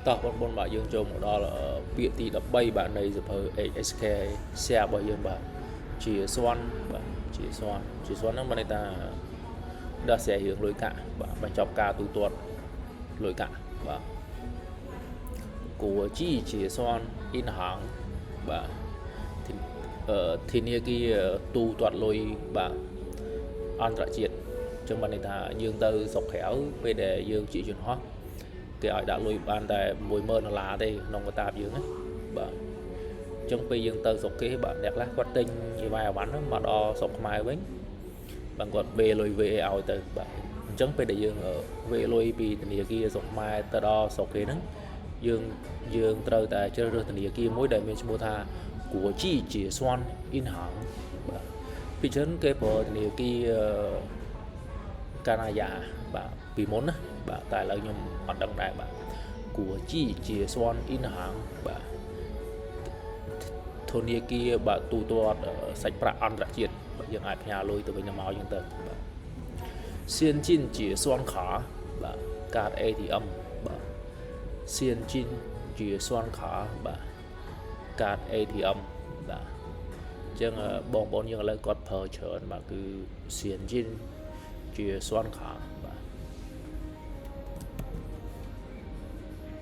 តោះបងប្អូនបាទយើងចូលមកដល់ពាក្យទី13បាទនៃសភៅ HSK share របស់យើងបាទជាស្វ័នបាទជាស្វ័នហ្នឹងមានន័យថាដោះស្រាយរឿងលុយកាក់បាទបញ្ចប់ការទូទាត់លុយកាក់បាទគួរជីជាស្វ័នអ៊ីនហាងបាទធានាគារទូទាត់លុយបាទអន្តរជាតិចឹងបានន័យថាយើងទៅស្រុកក្រៅពេលដែលយើងជាជនហោះគេឲ្យដាក់លុយបានតែ$10000ទេក្នុងកតាបយើងណាបាទអញ្ចឹងពេលយើងទៅស្រុកគេបាទអ្នកខ្លះគាត់ទិញអីវ៉ៃអាវ៉ាន់មកដល់ស្រុកខ្មែរវិញបាទគាត់វេលុយវេឲ្យទៅបាទអញ្ចឹងពេលដែលយើងវេលុយពីធនាគារស្រុកខ្មែរទៅដល់ស្រុកគេហ្នឹងយើងត្រូវតែជ្រើសរើសធនាគារមួយដែលមានឈ្មោះថាគួរជីជាស្វ័នអ៊ីនហាងបាទពីច្រើនគេប្រើធនាគារកាណាយ៉ាបាទពីមុនណាបាទតែឥឡូវខ្ញុំអត់ដឹងដែរបាទគួរជីជាស្វ័នអ៊ីនហាងបាទធនាគារបាទទូទាត់សាច់ប្រាក់អន្តរជាតិបាទយើងអាចផ្ញើលុយទៅវិញទៅមកយើងទៅបាទសៀនជីនជាស្វ័នខាបាទកាត ATM បាទសៀនជីនជាស្វ័នខាបាទកាត ATM បាទអញ្ចឹងបងប្អូនយើងឥឡូវគាត់ប្រើច្រើនបាទគឺសៀនជីនជាស្វ័នខា